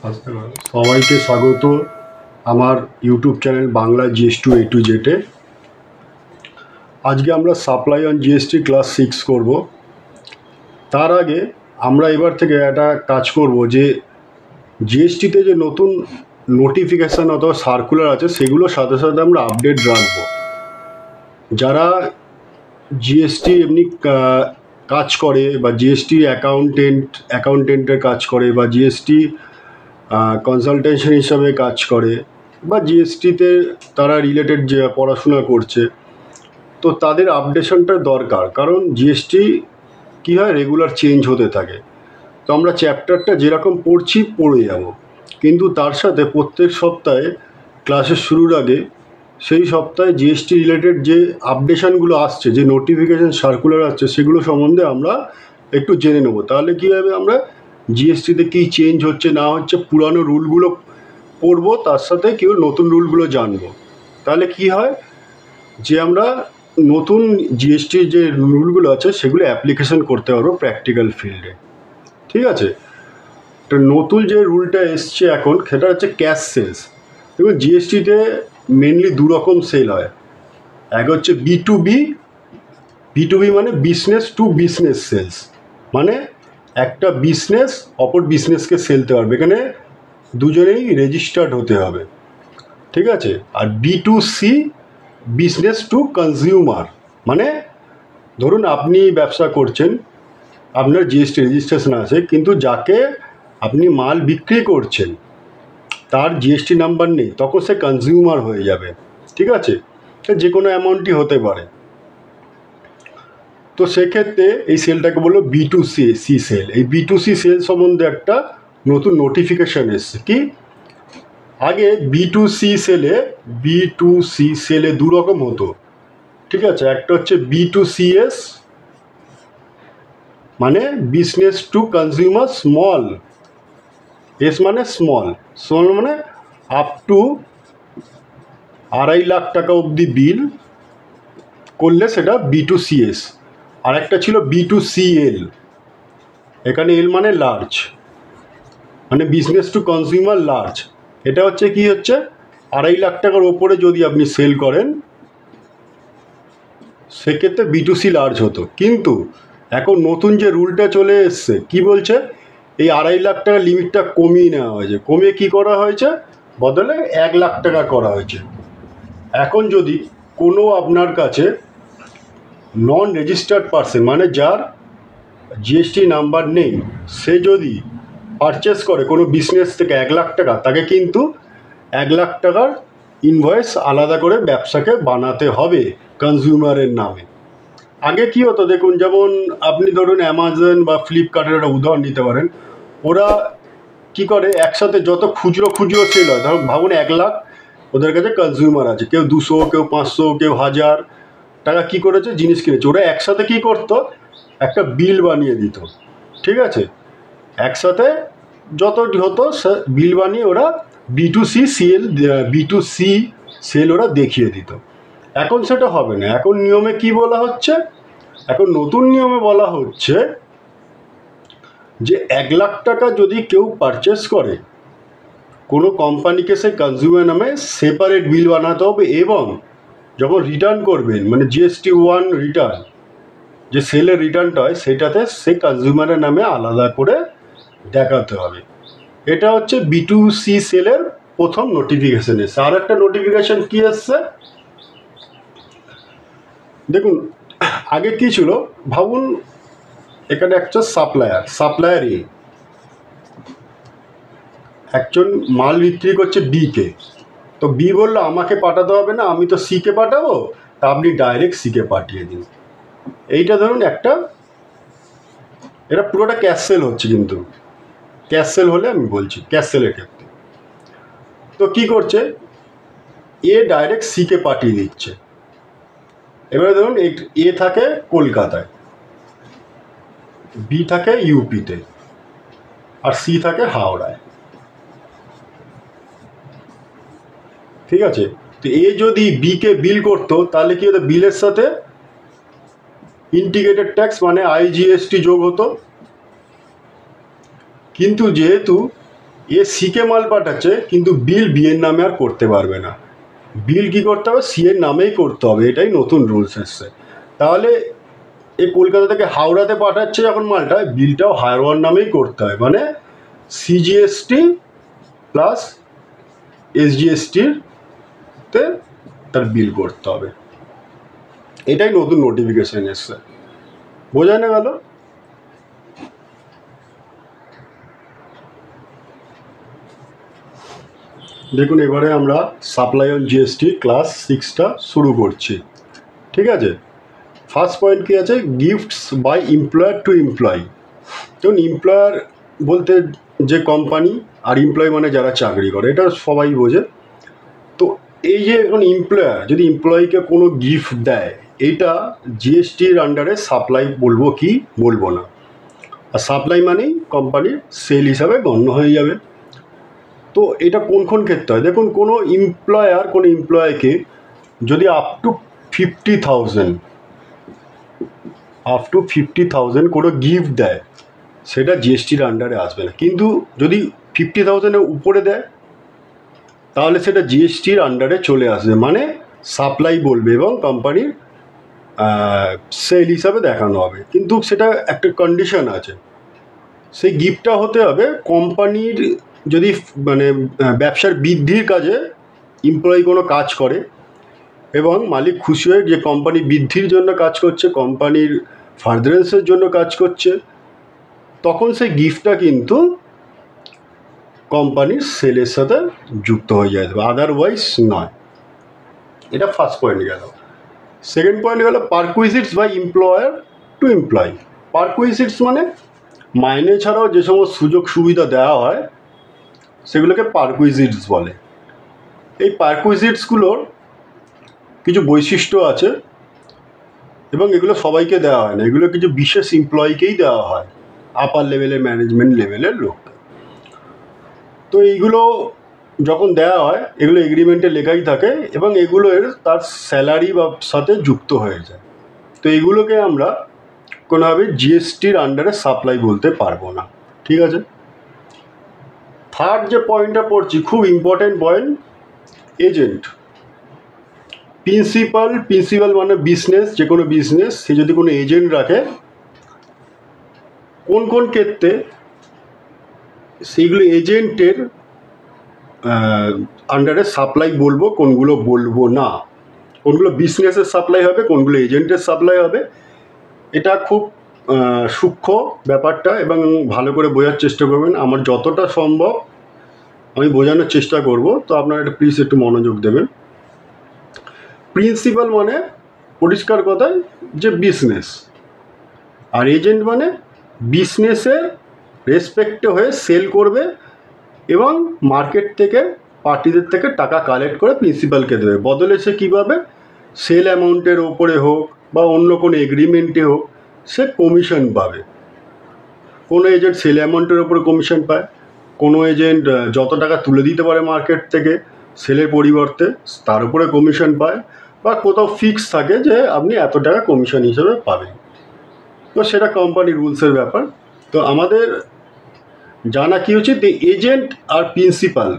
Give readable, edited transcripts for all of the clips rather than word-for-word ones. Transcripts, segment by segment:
সবাইকে স্বাগত আমার YouTube channel Bangla GS to A to জেডে। আজকে আমরা সাপ্লাই অন জিএসটি ক্লাস 6 করব। তার আগে আমরা এবার থেকে একটা কাজ করব যে জিএসটিতে যে নতুন নোটিফিকেশান অথবা সার্কুলার আছে সেগুলোর সাথে সাথে আমরা আপডেট রাখবো। যারা জিএসটি এমনি কাজ করে বা জিএসটি অ্যাকাউন্টেন্টের কাজ করে বা জিএসটি কনসালটেশন হিসাবে কাজ করে বা জিএসটিতে তারা রিলেটেড যে পড়াশোনা করছে, তো তাদের আপডেশনটা দরকার। কারণ জিএসটি কী হয়, রেগুলার চেঞ্জ হতে থাকে। তো আমরা চ্যাপ্টারটা যেরকম পড়ে যাব, কিন্তু তার সাথে প্রত্যেক সপ্তাহে ক্লাসের শুরুর আগে সেই সপ্তাহে জিএসটি রিলেটেড যে আপডেশনগুলো আসছে, যে নোটিফিকেশান সার্কুলার আসছে, সেগুলো সম্বন্ধে আমরা একটু জেনে নেব। তাহলে কী হবে, আমরা জিএসটিতে কী চেঞ্জ হচ্ছে না হচ্ছে পুরানো রুলগুলো পড়বো, তার সাথে কেউ নতুন রুলগুলো জানবো। তাহলে কি হয় যে আমরা নতুন জিএসটির যে রুলগুলো আছে সেগুলো অ্যাপ্লিকেশন করতে পারবো প্র্যাকটিক্যাল ফিল্ডে। ঠিক আছে? তো নতুন যে রুলটা এসছে এখন, সেটা হচ্ছে ক্যাশ সেলস। দেখুন, জিএসটিতে মেনলি দু রকম সেল হয়। এক হচ্ছে B2B মানে বিজনেস টু বিজনেস সেলস, মানে একটা বিজনেস অপর বিজনেসকে সেলতে পারবে, এখানে দুজনেই রেজিস্টার্ড হতে হবে। ঠিক আছে? আর B2C বিজনেস টু কনজিউমার, মানে ধরুন আপনি ব্যবসা করছেন, আপনার জিএসটি রেজিস্ট্রেশন আছে, কিন্তু যাকে আপনি মাল বিক্রি করছেন তার জিএসটি নাম্বার নেই, তখন সে কনজিউমার হয়ে যাবে। ঠিক আছে? যে কোনো অ্যামাউন্টই হতে পারে। তো সেক্ষেত্রে এই সেলটাকে বললো B2C সেল। এই B2C সেল সম্বন্ধে একটা নতুন নোটিফিকেশান এসছে। কি, আগে B2C সেলে দু রকম হতো। ঠিক আছে? একটা হচ্ছে B2CS, মানে business to consumer small, S মানে স্মল মানে আপ টু 2.5 লাখ টাকা অবধি বিল করলে সেটা B2CS। আর একটা ছিল B2CL, এখানে এল মানে লার্জ, মানে বিজনেস টু কনজিউমার লার্জ। এটা হচ্ছে কি হচ্ছে, 2.5 লাখ টাকার ওপরে যদি আপনি সেল করেন সেক্ষেত্রে B2C লার্জ হতো। কিন্তু এখন নতুন যে রুলটা চলে এসছে, কি বলছে, এই 2.5 লাখ টাকার লিমিটটা কমিয়ে নেওয়া হয়েছে। কমিয়ে কি করা হয়েছে, বদলে 1 লাখ টাকা করা হয়েছে। এখন যদি কোনো আপনার কাছে নন রেজিস্টার্ড পার্সন, মানে যার জিএসটি নাম্বার নেই, সে যদি পারচেস করে কোনো বিজনেস থেকে 1 লাখ টাকা, তাকে কিন্তু 1 লাখ টাকার ইনভয়েস আলাদা করে ব্যবসাকে বানাতে হবে কনজিউমারের নামে। আগে কি হতো দেখুন, যেমন আপনি ধরুন অ্যামাজন বা ফ্লিপকার্টের একটা উদাহরণ নিতে পারেন। ওরা কি করে, একসাথে যত খুচরো সেল হয়, ধরুন ভাবুন 1 লাখ ওদের কাছে কনজিউমার আছে, কেউ 200, কেউ 500, কেউ 1000 টাকা কি করেছে, জিনিস কিনেছে। ওরা একসাথে কি করতো, একটা বিল বানিয়ে দিত। ঠিক আছে? একসাথে যতটি হতো বিল বানিয়ে ওরা B2C সেল ওরা দেখিয়ে দিত। এখন সেটা হবে না। এখন নিয়মে কি বলা হচ্ছে, এখন নতুন নিয়মে বলা হচ্ছে যে 1 লাখ টাকা যদি কেউ পারচেস করে কোনো কোম্পানিকে, সেই কনজিউমার নামে সেপারেট বিল বানাতে হবে, এবং যখন রিটার্ন করবেন, মানে GST-1 রিটার্ন, যে সেলের রিটার্নটা হয়, সেটাতে সেই কনজিউমারের নামে আলাদা করে দেখাতে হবে। এটা হচ্ছে B2C সেলের প্রথম নোটিফিকেশান এসছে। আর একটা নোটিফিকেশান কি এসছে দেখুন, আগে কি ছিল, ভাবুন এখানে একটা সাপ্লায়ার এ একজন মাল বিক্রি করছে B-কে। তো B বললো আমাকে পাঠাতে হবে না, আমি তো C-কে পাঠাবো, তা আপনি ডাইরেক্ট C-কে পাঠিয়ে দিন। এইটা ধরুন একটা, এটা পুরোটা ক্যাশ সেল হচ্ছে, কিন্তু ক্যাশ সেল হলে আমি বলছি ক্যাশ সেলের ক্ষেত্রে। তো কি করছে, এ ডাইরেক্ট C-কে পাঠিয়ে দিচ্ছে। এবারে ধরুন এ থাকে কলকাতায়, B থাকে ইউপিতে, আর C থাকে হাওড়ায়। ঠিক আছে? তো এ যদি B-কে বিল করতো, তাহলে কি হতো, বিলের সাথে ইন্টিগ্রেটেড ট্যাক্স মানে IGST যোগ হতো। কিন্তু যেহেতু এ সিকে মাল পাঠাচ্ছে, কিন্তু বিল বি এর নামে আর করতে পারবে না। বিল কি করতে হবে, সি এর নামেই করতে হবে, এটাই নতুন রুলস এসছে। তাহলে এই কলকাতা থেকে হাওড়াতে পাঠাচ্ছে যখন মালটা, বিলটাও হাওড়ার নামেই করতে হয়, মানে সিজিএসটি প্লাস এসজিএসটিতে তার বিল করতে হবে। এটাই নতুন নোটিফিকেশন এসছে, বোঝা না গেল? দেখুন, এবারে আমরা সাপ্লাই অন জিএসটি ক্লাস 6টা শুরু করছি, ঠিক আছে? ফার্স্ট পয়েন্ট কী আছে, gifts by employer to employee. দেখুন, এমপ্লয়ার বলতে যে কোম্পানি, আর এমপ্লয়ি মানে যারা চাকরি করে, এটা সবাই বোঝে। তো এই যে এখন এমপ্লয়ার যদি এমপ্লয়িকে কোনো গিফট দেয়, এইটা জিএসটির আন্ডারে সাপ্লাই বলবো কি বলবো না। আর সাপ্লাই মানেই কোম্পানির সেল হিসাবে গণ্য হয়ে যাবে। তো এটা কোন কোন ক্ষেত্রে হয়, দেখুন, কোনো এমপ্লয়ার কোনো এমপ্লয়িকে যদি আপ টু 50,000 কোনো গিফট দেয়, সেটা জিএসটির আন্ডারে আসবে না। কিন্তু যদি 50,000-এর উপরে দেয়, তাহলে সেটা জিএসটির আন্ডারে চলে আসবে, মানে সাপ্লাই বলবে এবং কোম্পানির সেল হিসাবে দেখানো হবে। কিন্তু সেটা একটা কন্ডিশন আছে, সেই গিফটটা হতে হবে কোম্পানির, যদি মানে ব্যবসার বৃদ্ধির কাজে এমপ্লয়ি কোনো কাজ করে এবং মালিক খুশি হয়ে যে কোম্পানি বৃদ্ধির জন্য কাজ করছে, কোম্পানির ফার্দারেন্সের জন্য কাজ করছে, তখন সেই গিফটটা কিন্তু কোম্পানির সেলের সাথে যুক্ত হয়ে যায়, আদারওয়াইজ নয়। এটা ফার্স্ট পয়েন্ট গেল। সেকেন্ড পয়েন্ট গেল পারকুইজিটস বাই এমপ্লয়ার টু এমপ্লয়ি। পারকুইজিটস মানে মাইনে ছাড়াও যে সমস্ত সুযোগ সুবিধা দেওয়া হয়, সেগুলোকে পারকুইজিটস বলে। এই পারকুইজিটসগুলোর কিছু বৈশিষ্ট্য আছে এবং এগুলো সবাইকে দেওয়া হয় না, এগুলো কিছু বিশেষ এমপ্লয়িকেই দেওয়া হয়, আপার লেভেলের ম্যানেজমেন্ট লেভেলের লোক। তো এইগুলো যখন দেওয়া হয়, এগুলো এগ্রিমেন্টে লেখাই থাকে এবং এগুলো তার স্যালারি বা সাথে যুক্ত হয়ে যায়। তো এইগুলোকে আমরা কোনোভাবে জিএসটির আন্ডারে সাপ্লাই বলতে পারবো না, ঠিক আছে? থার্ড যে পয়েন্টটা পড়ছি, খুব ইম্পর্টেন্ট পয়েন্ট, এজেন্ট। প্রিন্সিপাল মানে বিজনেস, যে কোনো বিজনেস সে যদি কোনো এজেন্ট রাখে, কোন কোন ক্ষেত্রে সেইগুলো এজেন্টের আন্ডারে সাপ্লাই বলবো, কোনগুলো বলবো না, কোনগুলো বিজনেসের সাপ্লাই হবে, কোনগুলো এজেন্টের সাপ্লাই হবে। এটা খুব সূক্ষ্ম ব্যাপারটা, এবং ভালো করে বোঝার চেষ্টা করবেন। আমার যতটা সম্ভব আমি বোঝানোর চেষ্টা করব, তো আপনারা এটা প্লিজ একটু মনোযোগ দেবেন। প্রিন্সিপাল মানে পরিষ্কার কথায় যে বিজনেস, আর এজেন্ট মানে বিজনেসের রেসপেক্টে হয়ে সেল করবে এবং মার্কেট থেকে পার্টিদের থেকে টাকা কালেক্ট করে প্রিন্সিপালকে দেবে, বদলে সে কীভাবে সেল অ্যামাউন্টের ওপরে হোক বা অন্য কোনো এগ্রিমেন্টে হোক সে কমিশন পাবে। কোনো এজেন্ট সেল অ্যামাউন্টের ওপরে কমিশন পায়, কোনো এজেন্ট যত টাকা তুলে দিতে পারে মার্কেট থেকে সেলের পরিবর্তে তার উপরে কমিশন পায়, বা কোথাও ফিক্স থাকে যে আপনি এত টাকা কমিশন হিসেবে পাবেন। তো সেটা কোম্পানি রুলসের ব্যাপার। তো আমাদের জানা কি উচিত, এজেন্ট আর প্রিন্সিপাল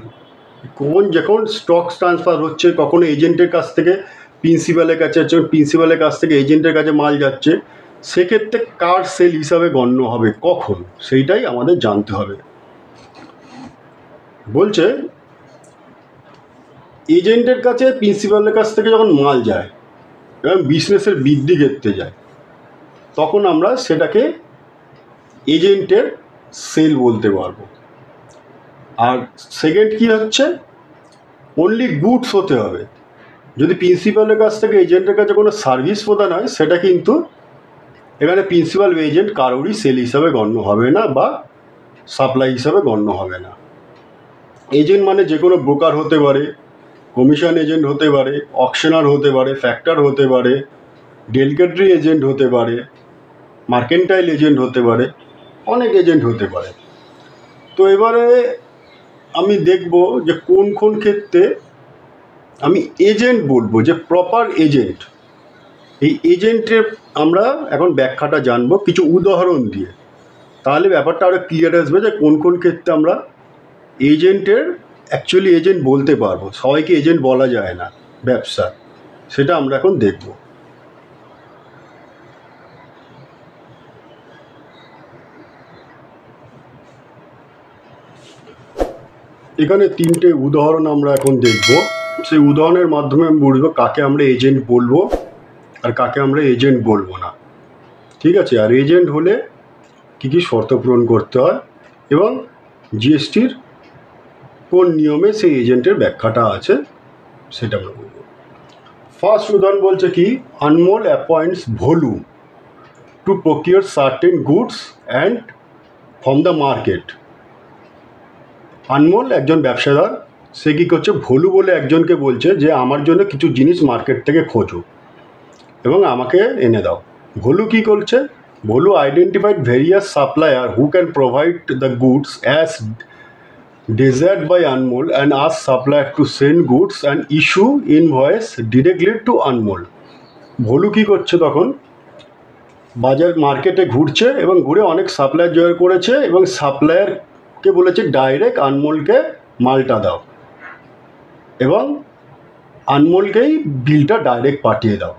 যখন স্টক ট্রান্সফার হচ্ছে, কখনো এজেন্টের কাছ থেকে প্রিন্সিপালের কাছে যাচ্ছে, প্রিন্সিপালের কাছ থেকে এজেন্টের কাছে মাল যাচ্ছে, সেক্ষেত্রে কার সেল হিসাবে গণ্য হবে কখন, সেইটাই আমাদের জানতে হবে। বলছে এজেন্টের কাছে প্রিন্সিপালের কাছ থেকে যখন মাল যায় এবং বিজনেসের বৃদ্ধি ক্ষেত্রে যায়, তখন আমরা সেটাকে এজেন্টের সেল বলতে পারবো। আর সেকেন্ড কি হচ্ছে, অনলি গুডস হতে হবে। যদি প্রিন্সিপালের কাছ থেকে এজেন্টের কাছে কোনো সার্ভিস প্রদান হয়, সেটা কিন্তু এখানে প্রিন্সিপাল এজেন্ট কারোরই সেল হিসাবে গণ্য হবে না বা সাপ্লাই হিসাবে গণ্য হবে না। এজেন্ট মানে যে কোনো ব্রোকার হতে পারে, কমিশন এজেন্ট হতে পারে, অকশনার হতে পারে, ফ্যাক্টর হতে পারে, ডেলিগেটরি এজেন্ট হতে পারে, মার্কেন্টাইল এজেন্ট হতে পারে, অনেক এজেন্ট হতে পারে। তো এবারে আমি দেখব যে কোন কোন ক্ষেত্রে আমি এজেন্ট বলবো, যে প্রপার এজেন্ট। এই এজেন্টের আমরা এখন ব্যাখ্যাটা জানবো কিছু উদাহরণ দিয়ে, তাহলে ব্যাপারটা আরও ক্লিয়ার আসবে যে কোন কোন ক্ষেত্রে আমরা এজেন্টের অ্যাকচুয়ালি এজেন্ট বলতে পারবো, সবাইকে এজেন্ট বলা যায় না ব্যবসা, সেটা আমরা এখন দেখব। এখানে তিনটে উদাহরণ আমরা এখন দেখব, সেই উদাহরণের মাধ্যমে আমি বুঝবো কাকে আমরা এজেন্ট বলবো আর কাকে আমরা এজেন্ট বলবো না, ঠিক আছে। আর এজেন্ট হলে কী কী শর্ত পূরণ করতে হয় এবং জিএসটির কোন নিয়মে সেই এজেন্টের ব্যাখ্যাটা আছে সেটা আমরা বলবো। ফার্স্ট উদাহরণ বলছে কি, Anmol appoints Bholu to procure certain goods and from the market. Anmol একজন ব্যবসাদার, সে কী করছে, ভোলু বলে একজনকে বলছে যে আমার জন্য কিছু জিনিস মার্কেট থেকে খোঁজো এবং আমাকে এনে দাও। ভোলু কী করছে, Bholu identified various supplier who can provide the goods as desired by Anmol and ask supplier to send goods and issue invoice directly to Anmol. Bholu কী করছে, তখন বাজার মার্কেটে ঘুরছে এবং ঘুরে অনেক সাপ্লায়ার জয় করেছে এবং সাপ্লায়ারকে বলেছে ডাইরেক্ট আনমোলকে মালটা দাও এবং আনমোলকেই বিলটা ডাইরেক্ট পাঠিয়ে দাও।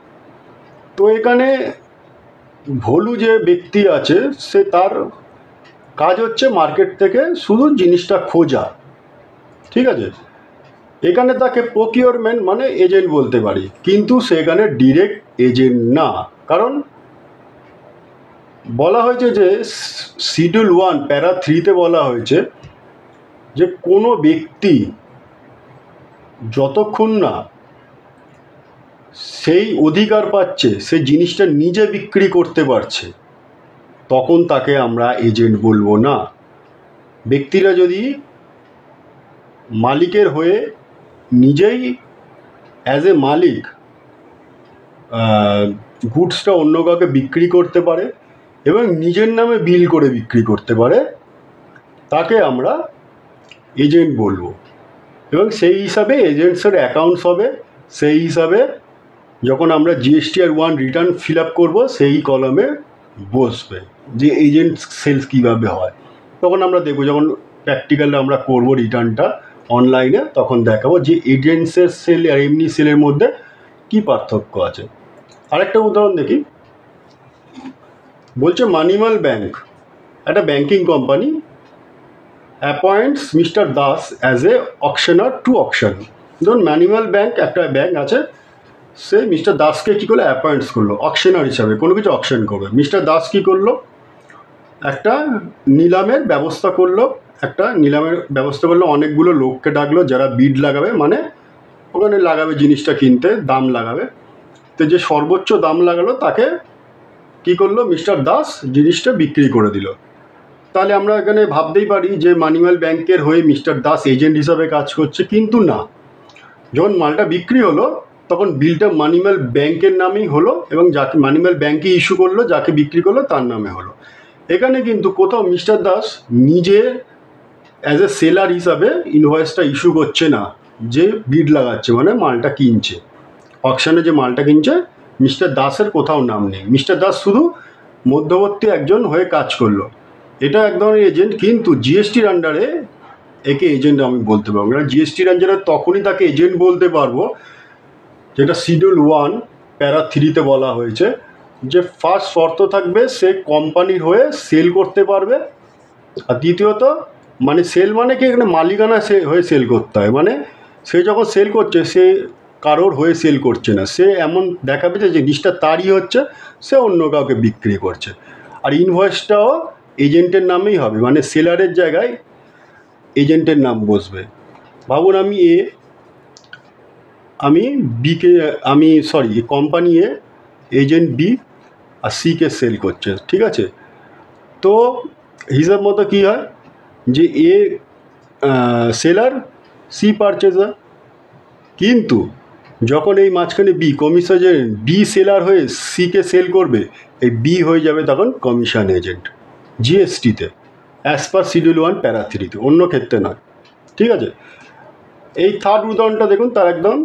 তো এখানে ভোলু যে ব্যক্তি আছে, সে তার কাজ হচ্ছে মার্কেট থেকে শুধু জিনিসটা খোঁজা, ঠিক আছে। এখানে তাকে প্রকিওরমেন্ট মানে এজেন্ট বলতে পারি, কিন্তু সেখানে ডিরেক্ট এজেন্ট না, কারণ বলা হয়েছে যে শিডিউল 1 প্যারা 3-তে বলা হয়েছে যে কোনো ব্যক্তি যতক্ষণ না সেই অধিকার পাচ্ছে সে জিনিসটা নিজে বিক্রি করতে পারছে তখন তাকে আমরা এজেন্ট বলবো না। ব্যক্তিরা যদি মালিকের হয়ে নিজেই অ্যাজ এ মালিক গুডসটা অন্য কাউকে বিক্রি করতে পারে এবং নিজের নামে বিল করে বিক্রি করতে পারে, তাকে আমরা এজেন্ট বলবো এবং সেই হিসাবে এজেন্টসের অ্যাকাউন্টস হবে। সেই হিসাবে যখন আমরা জিএসটিআর 1 রিটার্ন ফিল আপ করবো সেই কলমে বসবে যে এজেন্ট সেলস কীভাবে হয়। তখন আমরা দেখবো, যখন প্র্যাকটিক্যালি আমরা করবো রিটার্নটা অনলাইনে, তখন দেখাবো যে এজেন্টসের সেল আর এমনি সেলের মধ্যে কী পার্থক্য আছে। আরেকটা উদাহরণ দেখি, বলছে মানিমাল ব্যাংক, একটা banking company appoints mister Das as a auctioneer to auction. ধরুন ম্যানিমাল ব্যাংক একটা ব্যাংক আছে, সে মিস্টার দাসকে কী করলো, অ্যাপয়েন্টস করলো অকশনার হিসাবে, কোনো কিছু অকশন করবে। মিস্টার দাস কী করলো, একটা নিলামের ব্যবস্থা করলো, অনেকগুলো লোককে ডাকলো যারা বিড লাগাবে, মানে ওখানে লাগাবে জিনিসটা কিনতে, দাম লাগাবে। তো যে সর্বোচ্চ দাম লাগালো তাকে কী করলো, মিস্টার দাস জিনিসটা বিক্রি করে দিল। তাহলে আমরা এখানে ভাবতেই পারি যে মানিমাল ব্যাংকের হয়ে মিস্টার দাস এজেন্ট হিসাবে কাজ করছে, কিন্তু না। যখন মালটা বিক্রি হলো তখন বিলটা মানিমাল ব্যাংকের নামেই হলো এবং যাকে মানিমাল ব্যাংকে ইস্যু করলো, যাকে বিক্রি করলো তার নামে হলো। এখানে কিন্তু কোথাও মিস্টার দাস নিজে অ্যাজ এ সেলার হিসাবে ইনভয়েসটা ইস্যু করছে না, যে বিড লাগাচ্ছে মানে মালটা কিনছে, অকশানে যে মালটা কিনছে মিস্টার দাসের কোথাও নাম নেই। মিস্টার দাস শুধু মধ্যবর্তী একজন হয়ে কাজ করলো, এটা এক ধরনের এজেন্ট। কিন্তু জিএসটির আন্ডারে একে এজেন্ট আমি বলতে পারবো না। জিএসটির আন্ডারে তখনই তাকে এজেন্ট বলতে পারবো যেটা শিডিউল 1 প্যারা 3-তে বলা হয়েছে, যে ফার্স্ট শর্ত থাকবে সে কোম্পানির হয়ে সেল করতে পারবে, আর দ্বিতীয়ত মানে সেল মানে কি, এখানে মালিকানা হয়ে সেল করতে হয়, মানে সে যখন সেল করছে সে কারোর হয়ে সেল করছে না, সে এমন দেখাবে যে জিনিসটা তারই হচ্ছে, সে অন্য কাউকে বিক্রি করছে। আর ইনভয়েসটাও এজেন্টের নামেই হবে, মানে সেলারের জায়গায় এজেন্টের নাম বসবে। ভাবুন কোম্পানি এ এজেন্ট বি আর সিকে সেল করছে, ঠিক আছে। তো হিসাব মতো কী হয় যে এ সেলার, সি পারচেজার, কিন্তু যখন এই মাঝখানে B commission agent, B seller হয়ে সিকে সেল করবে, এই বি হয়ে যাবে তখন কমিশন এজেন্ট জিএসটিতে, অ্যাজ পার শিডিউল 1 প্যারা 3-তে, অন্য ক্ষেত্রে নয়, ঠিক আছে। এই থার্ড উদাহরণটা দেখুন, তার একদম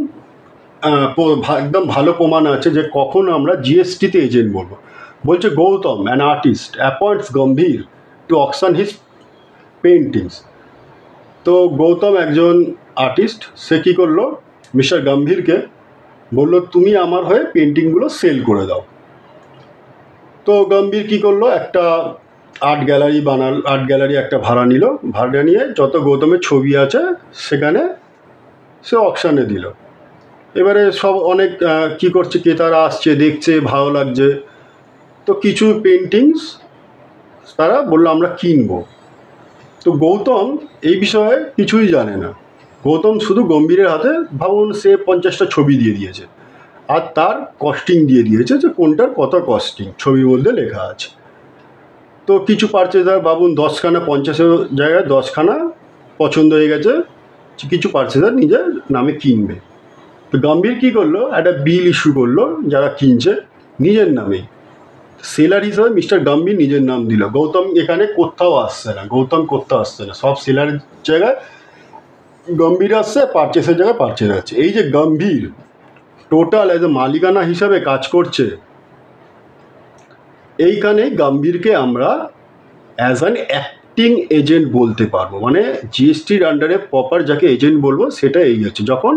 ভালো প্রমাণ আছে যে কখন আমরা জিএসটিতে এজেন্ট বলবো। বলছে Gautam an artist appoints Gambhir to auction his paintings. তো গৌতম একজন আর্টিস্ট, সে কী করলো, মিস্টার গম্ভীরকে বলল তুমি আমার হয়ে পেন্টিংগুলো সেল করে দাও। তো গম্ভীর কী করলো, একটা আর্ট গ্যালারি একটা ভাড়া নিল, ভাড়া নিয়ে যত গৌতমের ছবি আছে সেখানে সে অকশানে দিল। এবারে সব অনেক কী করছে, ক্রেতারা আসছে, দেখছে, ভালো লাগছে, তো কিছু পেন্টিংস তারা বললো আমরা কিনবো। তো গৌতম এই বিষয়ে কিছুই জানে না। গৌতম শুধু গম্ভীরের হাতে ভাবুন সে 50টা ছবি দিয়ে দিয়েছে, আর তার কস্টিং দিয়ে দিয়েছে যে কোনটার কত কস্টিং ছবির মধ্যে লেখা আছে। তো কিছু পার্চেজার ভাবুন 10খানা, 50-এর জায়গায় 10খানা পছন্দ হয়ে গেছে, কিছু পার্চেজার নিজের নামে কিনবে। তো গম্ভীর কী করলো, একটা বিল ইস্যু করলো যারা কিনছে নিজের নামেই। সেলার হিসাবে মিস্টার গম্ভীর নিজের নাম দিল। গৌতম এখানে কোথাও আসছে না, সব সেলারের জায়গায় গম্ভীর আসছে, পারচেসের জায়গায় পারচেস আছে। এই যে গম্ভীর টোটাল এজ এ মালিকানা হিসাবে কাজ করছে, এইখানে গম্ভীরকে আমরা অ্যাজ অ্যান অ্যাক্টিং এজেন্ট বলতে পারবো। মানে জিএসটির আন্ডারে প্রপার যাকে এজেন্ট বলবো সেটা এই হচ্ছে, যখন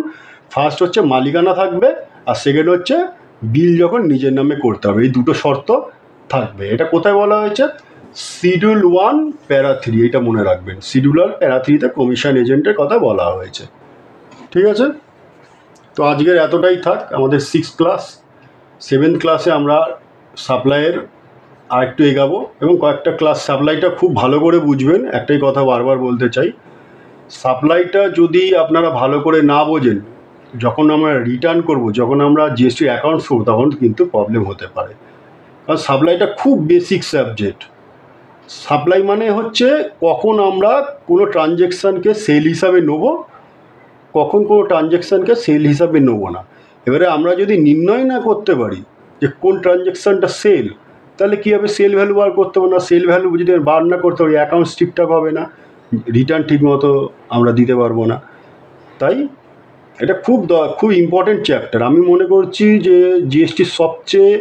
ফার্স্ট হচ্ছে মালিকানা থাকবে, আর সেকেন্ড হচ্ছে বিল যখন নিজের নামে করতে হবে, এই দুটো শর্ত থাকবে। এটা কোথায় বলা হয়েছে, শিডিউল 1 প্যারা 3, এটা মনে রাখবেন। শিডিউল 1 প্যারা 3-তে কমিশন এজেন্টের কথা বলা হয়েছে। ঠিক আছে, তো আজকের এতটাই থাক। আমাদের 6th ক্লাস, 7th ক্লাসে আমরা সাপ্লাইয়ের আরেকটু এগাবো, এবং কয়েকটা ক্লাস সাপ্লাইটা খুব ভালো করে বুঝবেন। একটাই কথা বারবার বলতে চাই, সাপ্লাইটা যদি আপনারা ভালো করে না বোঝেন, যখন আমরা রিটার্ন করব, যখন আমরা জিএসটি অ্যাকাউন্টস করবো, তখন কিন্তু প্রবলেম হতে পারে। কারণ সাপ্লাইটা খুব বেসিক সাবজেক্ট। সাপ্লাই মানে হচ্ছে কখন আমরা কোনো ট্রানজ্যাকশানকে সেল হিসাবে নেব, কখন কোনো ট্রানজ্যাকশানকে সেল হিসাবে নেব না। এবারে আমরা যদি নির্ণয় না করতে পারি যে কোন ট্রানজ্যাকশানটা সেল, তাহলে কী হবে, সেল ভ্যালু বার করতে পারবো না। সেল ভ্যালু যদি বার না করতে পারি, অ্যাকাউন্টস ঠিকঠাক হবে না, রিটার্ন ঠিকমতো আমরা দিতে পারবো না। তাই এটা খুব ইম্পর্টেন্ট চ্যাপ্টার। আমি মনে করছি যে জিএসটির সবচেয়ে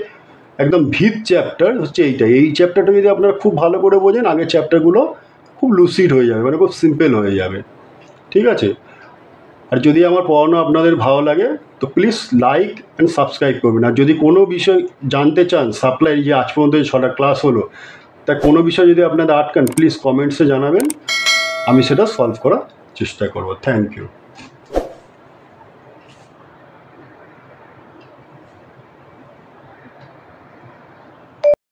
একদম ভিত চ্যাপ্টার হচ্ছে এইটা। এই চ্যাপ্টারটা যদি আপনারা খুব ভালো করে বোঝেন, আগের চ্যাপ্টারগুলো খুব লুসিড হয়ে যাবে, মানে খুব সিম্পল হয়ে যাবে। ঠিক আছে, আর যদি আমার পড়ানো আপনাদের ভালো লাগে তো প্লিজ লাইক অ্যান্ড সাবস্ক্রাইব করবেন। আর যদি কোনো বিষয় জানতে চান, সাপ্লাই যে আজ পর্যন্ত 6টা ক্লাস হলো, তা কোনো বিষয় যদি আপনাদের আটকান, প্লিজ কমেন্টসে জানাবেন, আমি সেটা সলভ করার চেষ্টা করব। Thank you.